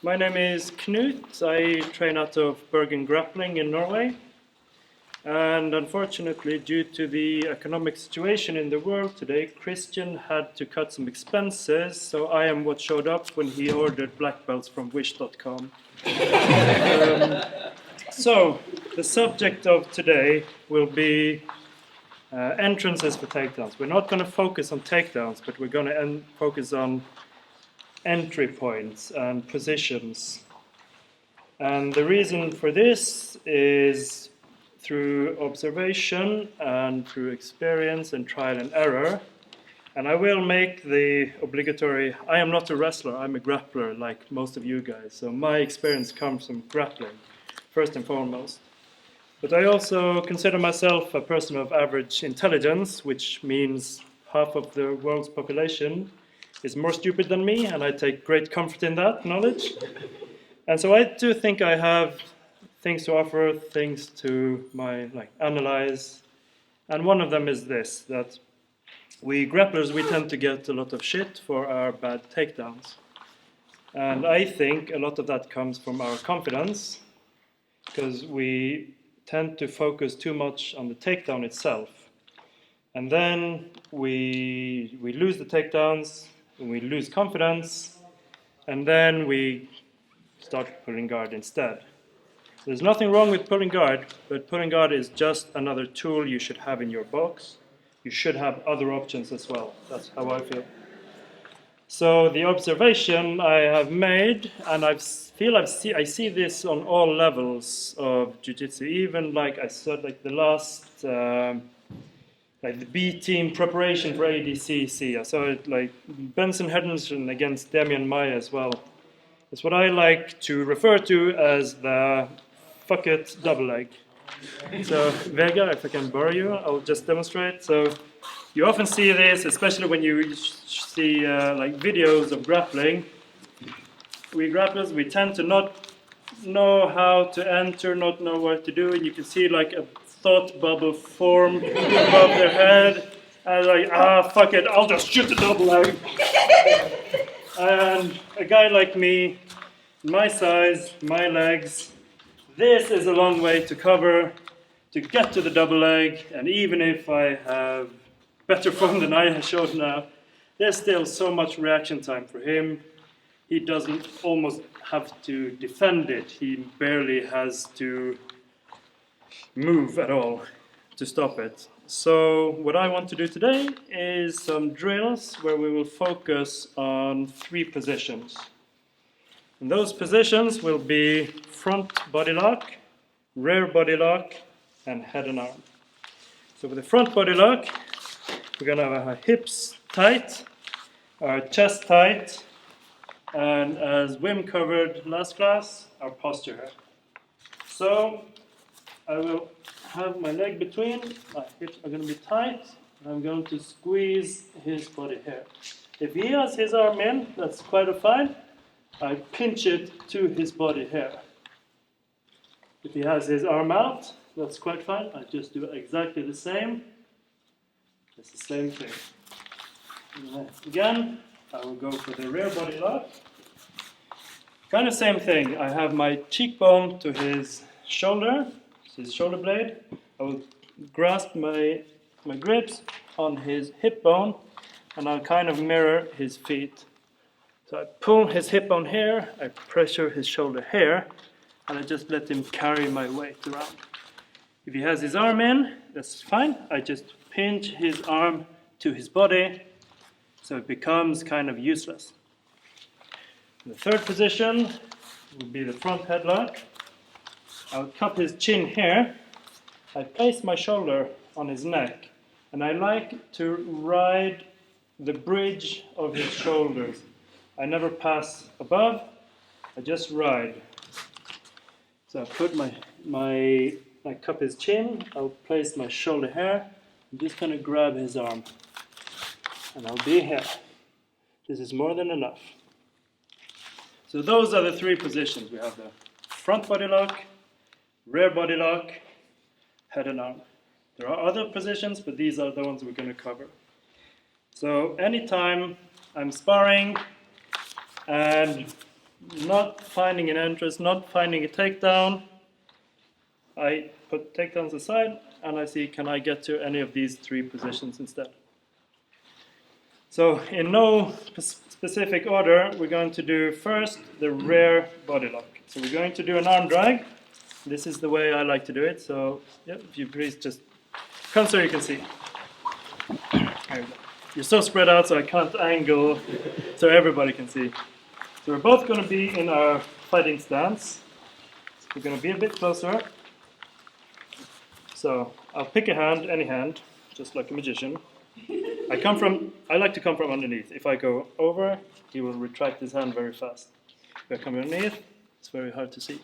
My name is Knut. I train out of Bergen Grappling in Norway. And unfortunately, due to the economic situation in the world today, Christian had to cut some expenses, so I am what showed up when he ordered black belts from wish.com. So, the subject of today will be entrances for takedowns. We're not going to focus on takedowns, but we're going to focus on entry points and positions. And the reason for this is through observation and through experience and trial and error. And I will make the obligatory, I am not a wrestler, I'm a grappler like most of you guys. So my experience comes from grappling, first and foremost. But I also consider myself a person of average intelligence, which means half of the world's population is more stupid than me, and I take great comfort in that knowledge. And so I do think I have things to offer, things to analyze. And one of them is this, that we grapplers, we tend to get a lot of shit for our bad takedowns. And I think a lot of that comes from our confidence, because we tend to focus too much on the takedown itself. And then we lose the takedowns, and we lose confidence, and then we start pulling guard instead. There's nothing wrong with pulling guard, but pulling guard is just another tool you should have in your box. You should have other options as well. That's how I feel. So the observation I have made, and I see this on all levels of jiu-jitsu, even like I said, like the last the B team preparation for ADCC. I saw it like Benson Henderson against Damian Maia as well. It's what I like to refer to as the fuck it double leg. So Vega, if I can borrow you, I'll just demonstrate. So you often see this, especially when you see videos of grappling. We grapplers, we tend to not know how to enter, not know what to do, and you can see like a thought bubble form above their head, and fuck it, I'll just shoot the double leg. And a guy like me, my size, my legs, this is a long way to cover to get to the double leg, and even if I have better form than I showed now, there's still so much reaction time for him. He doesn't almost have to defend it, he barely has to move at all to stop it. So what I want to do today is some drills where we will focus on 3 positions. And those positions will be front body lock, rear body lock, and head and arm. So with the front body lock, we're going to have our hips tight, our chest tight, and as Wim covered last class, our posture here. So I will have my leg between, my hips are going to be tight, and I'm going to squeeze his body here. If he has his arm in, that's quite fine. I pinch it to his body here. If he has his arm out, that's quite fine. I just do exactly the same. It's the same thing. And again, I will go for the rear body lock. Kind of same thing. I have my cheekbone to his shoulder. His shoulder blade. I will grasp my grips on his hip bone, and I'll kind of mirror his feet. So I pull his hip bone here, I pressure his shoulder here, and I just let him carry my weight around. If he has his arm in, that's fine. I just pinch his arm to his body, so it becomes kind of useless. The third position will be the front headlock. I'll cup his chin here. I place my shoulder on his neck, and I like to ride the bridge of his shoulders. I never pass above, I just ride. So I put I cup his chin, I'll place my shoulder here, and just kind of grab his arm. And I'll be here. This is more than enough. So those are the 3 positions. We have the front body lock, rear body lock, head and arm. There are other positions, but these are the ones we're going to cover. So anytime I'm sparring and not finding an entrance, not finding a takedown, I put takedowns aside and I see, can I get to any of these 3 positions instead? So in no specific order, we're going to do first the rear body lock. So we're going to do an arm drag. This is the way I like to do it. So yeah, if you please just come so you can see. You're so spread out, so I can't angle so everybody can see. So we're both going to be in our fighting stance. So we're going to be a bit closer. So I'll pick a hand, any hand, just like a magician. I like to come from underneath. If I go over, he will retract his hand very fast. If I come underneath, it's very hard to see.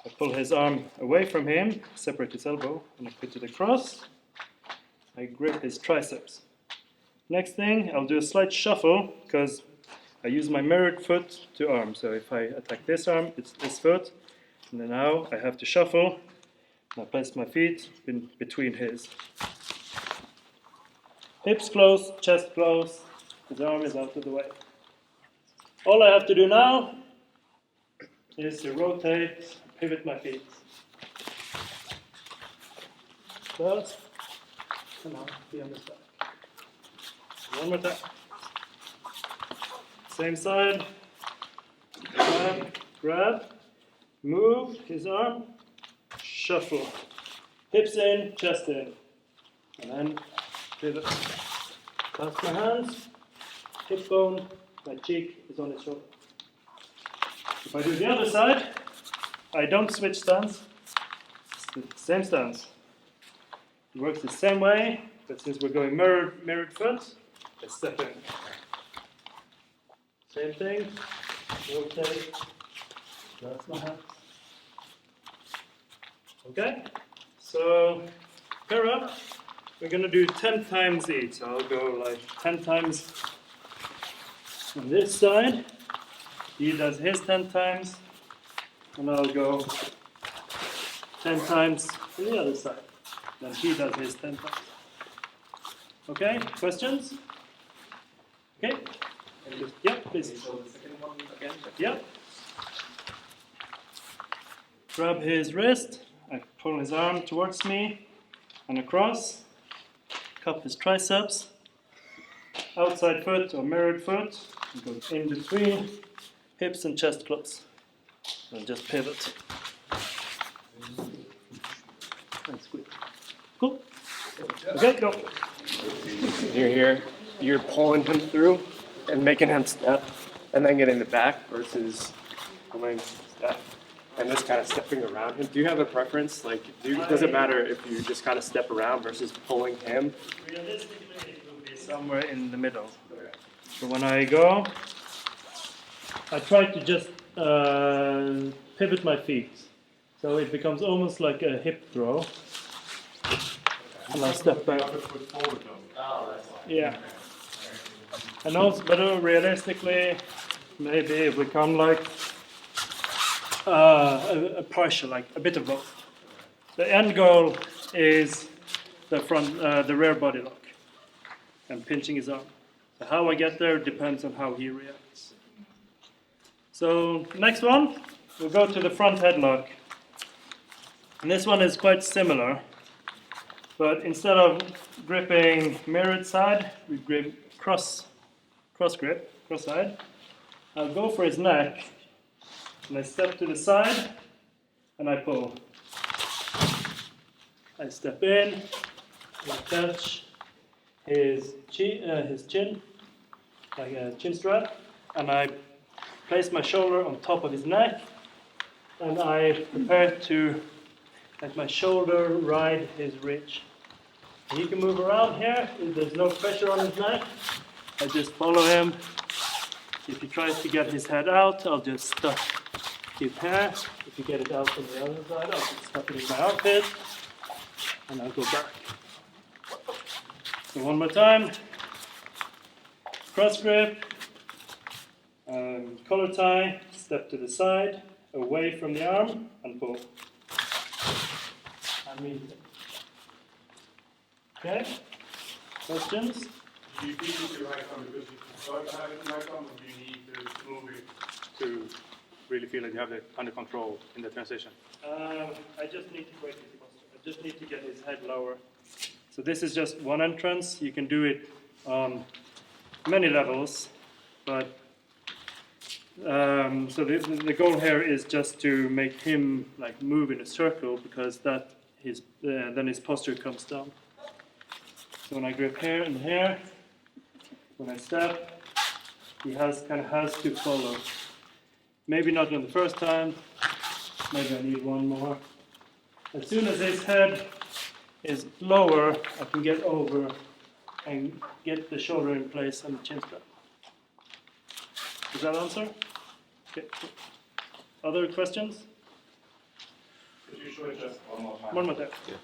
I pull his arm away from him, separate his elbow, and I put it across. I grip his triceps. Next thing, I'll do a slight shuffle, because I use my mirrored foot to arm. So if I attack this arm, it's this foot. And then now I have to shuffle. And I place my feet in between his. Hips close, chest close, his arm is out of the way. All I have to do now is to rotate, pivot my feet. Close, and now be on the side. One more time. Same side. Grab, move his arm, shuffle. Hips in, chest in. And then pivot. Clasp my hands, hip bone, my cheek is on his shoulder. If I do the other side, I don't switch stance. It's the same stance. It works the same way, but since we're going mirrored foot, I step in. Same thing, rotate, clasp my hands. Okay, so pair up. We're going to do 10 times each. So I'll go like 10 times on this side. He does his 10 times. And I'll go 10 times on the other side. Then he does his 10 times. Okay, questions? Okay. Yep, please. Yep. Grab his wrist. I pull his arm towards me and across. Cup his triceps, outside foot or mirrored foot, and go in between hips and chest close. And just pivot. And squeeze. Cool. Okay, go. You're here, you're pulling him through and making him step, and then getting the back versus going step. And just kind of stepping around him. Do you have a preference? Like, does it matter if you just kind of step around versus pulling him? Realistically, it will be somewhere in the middle. So when I go, I try to just pivot my feet. So it becomes almost like a hip throw. And I step back. Yeah. And also, but realistically, maybe if we come like a partial, like a bit of both. The end goal is the rear body lock and pinching his arm. So how I get there depends on how he reacts. So next one, we'll go to the front headlock. And this one is quite similar, but instead of gripping mirrored side, we grip cross grip, cross side. I'll go for his neck. And I step to the side, and I pull. I step in, I touch his chin, like a chin strap, and I place my shoulder on top of his neck, and I prepare to let my shoulder ride his ridge. And he can move around here, if there's no pressure on his neck. I just follow him. If he tries to get his head out, I'll just stuff his hair. If you get it out from the other side, I'll just stuff it in my armpit, and I'll go back. So one more time. Cross grip, collar tie, step to the side, away from the arm, and pull. And meet it. Okay? Questions? Do you keep with your right arm because you start having the right arm, or do you need to move it to really feel that you have it under control in the transition? I just need to break his posture. I just need to get his head lower. So this is just one entrance. You can do it on many levels, but so the goal here is just to make him like move in a circle, because that then his posture comes down. So when I grip here and here, when I step, he kind of has to follow. Maybe not on the first time. Maybe I need one more. As soon as his head is lower, I can get over and get the shoulder in place and the chin strap. Does that answer? Okay. Other questions? Could you show it just one more time? One more time. Yeah.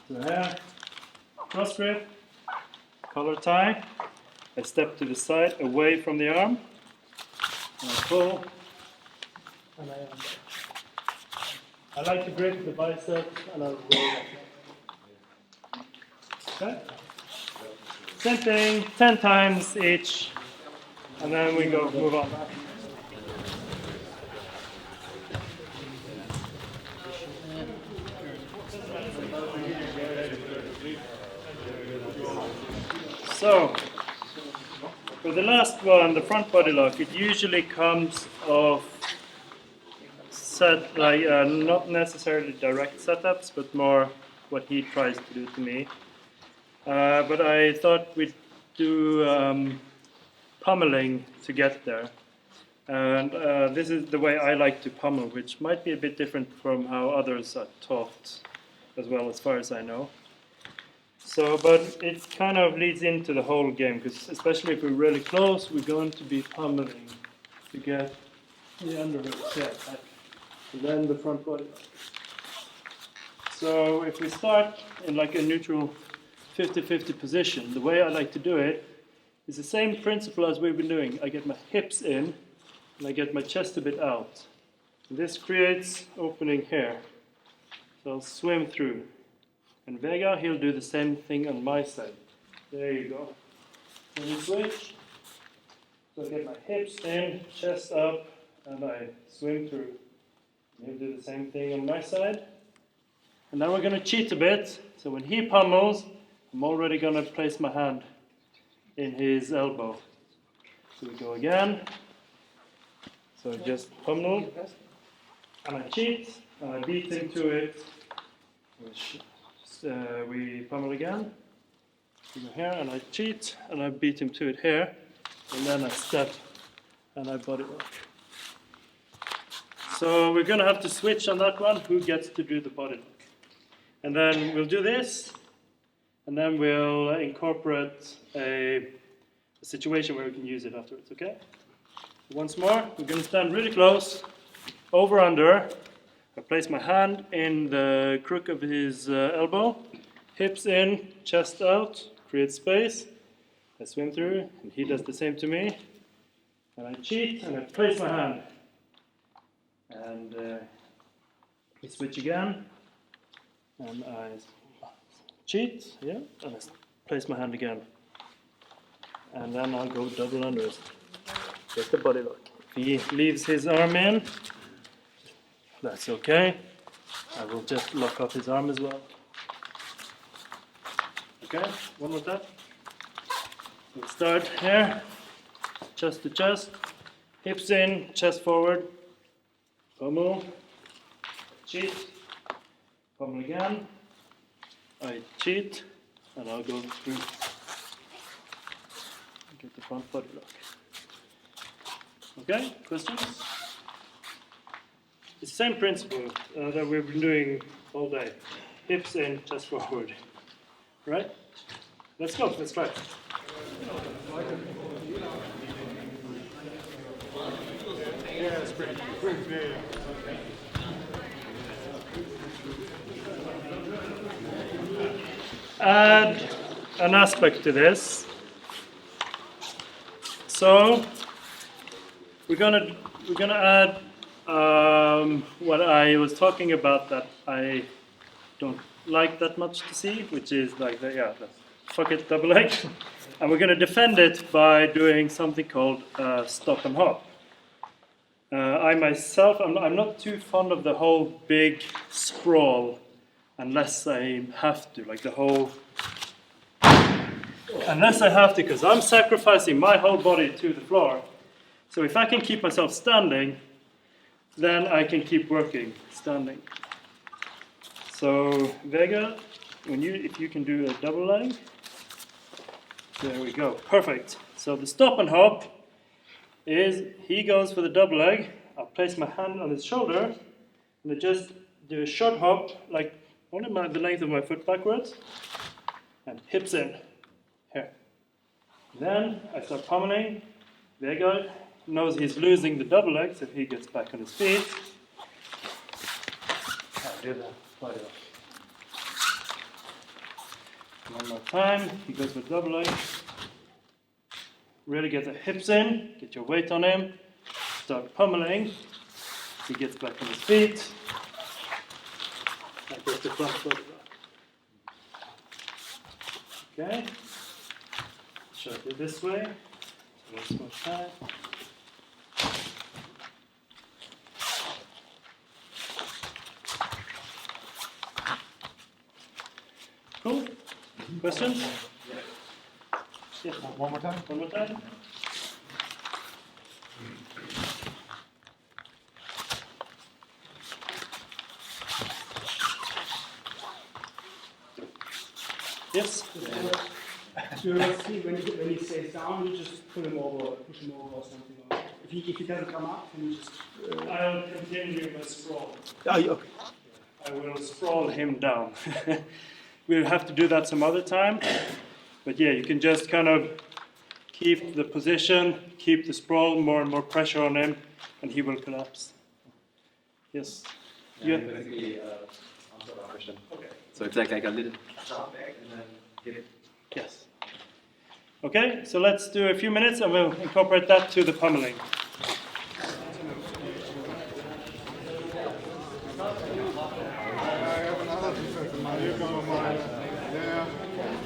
So here, cross grip, collar tie. I step to the side, away from the arm, and I pull, and I am there. I like to grip the biceps, and I roll it. Okay? Same thing, 10 times each, and then we move on. So, for the last one, the front body lock, it usually comes off not necessarily direct setups, but more what he tries to do to me. But I thought we'd do pummeling to get there. And this is the way I like to pummel, which might be a bit different from how others are taught as well, as far as I know. So, but it kind of leads into the whole game, because especially if we're really close, we're going to be pummeling to get the underhook set, and then the front body. So if we start in like a neutral 50-50 position, the way I like to do it is the same principle as we've been doing. I get my hips in, and I get my chest a bit out. And this creates opening here. So I'll swim through. And Vega, he'll do the same thing on my side. There you go. Then we switch. So I get my hips in, chest up, and I swim through. And he'll do the same thing on my side. And now we're going to cheat a bit. So when he pummels, I'm already going to place my hand in his elbow. So we go again. So I just pummel, and I cheat, and I beat him to it. We pummel again. We go here, and I cheat, and I beat him to it here. And then I step, and I body lock. So we're going to have to switch on that one, who gets to do the body lock. And then we'll do this, and then we'll incorporate a situation where we can use it afterwards, okay? Once more, we're going to stand really close, over, under. I place my hand in the crook of his elbow, hips in, chest out, create space. I swim through, and he does the same to me. And I cheat, and I place my hand. And we switch again. And I cheat, yeah, and I place my hand again. And then I'll go double unders. Get the body lock. If he leaves his arm in, that's okay. I will just lock off his arm as well. Okay, one more time. We'll start here, chest to chest, hips in, chest forward, pummel, cheat, pummel again, I cheat, and I'll go through, get the front body lock. Okay, questions? It's the same principle that we've been doing all day. Hips in, chest forward. Right? Let's go, let's try. Yeah, it's pretty. Add an aspect to this. So we're gonna add what I was talking about that I don't like that much to see, which is like the fuck it, double leg. And we're going to defend it by doing something called Stockholm Hop. I myself, I'm not too fond of the whole big sprawl unless I have to, like the whole... Unless I have to, because I'm sacrificing my whole body to the floor. So if I can keep myself standing, then I can keep working standing. So Vega, if you can do a double leg, there we go, perfect. So the stop and hop is he goes for the double leg. I'll place my hand on his shoulder and I just do a short hop, like only the length of my foot backwards, and hips in. Here. Then I start pummeling. Vega knows he's losing the double leg, so he gets back on his feet. I'll do that. One more time. He goes with double leg. Really get the hips in. Get your weight on him. Start pummeling. He gets back on his feet. I get the front foot. Okay. Shove it this way. So one more time. Cool. Questions? Yes. One more time? One more time. Yes. So see when he stays down, you just pull him over, push him over or something. Or if he doesn't come up, then you just. I'll continue my sprawl. Oh, okay. I will sprawl him down. We'll have to do that some other time. But yeah, you can just kind of keep the position, keep the sprawl, more and more pressure on him, and he will collapse. Yes. Yeah, basically, answer the question. Okay. So it's like a little drop back and then get it. Yes. Okay, so let's do a few minutes and we'll incorporate that to the pummeling.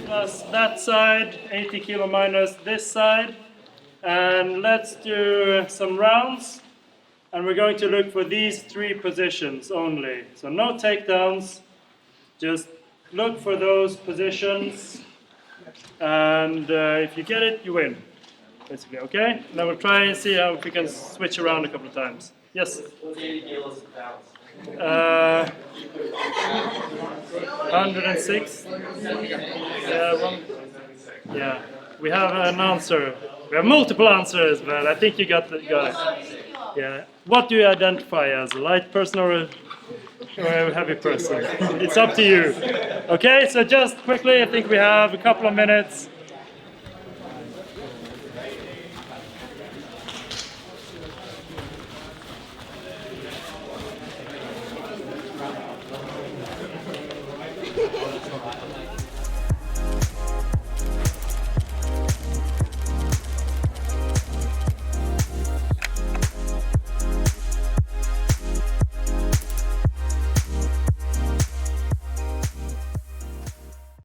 Plus that side, 80 kilo minus this side. And let's do some rounds. And we're going to look for these three positions only. So no takedowns, just look for those positions. And if you get it, you win. Basically, okay? Now we'll try and see how we can switch around a couple of times. Yes? What's 80 kilos pounds? 106. Yeah, we have an answer. We have multiple answers, but I think you got it. Yeah. What do you identify as? A light person or a heavy person? It's up to you. Okay, so just quickly, I think we have a couple of minutes.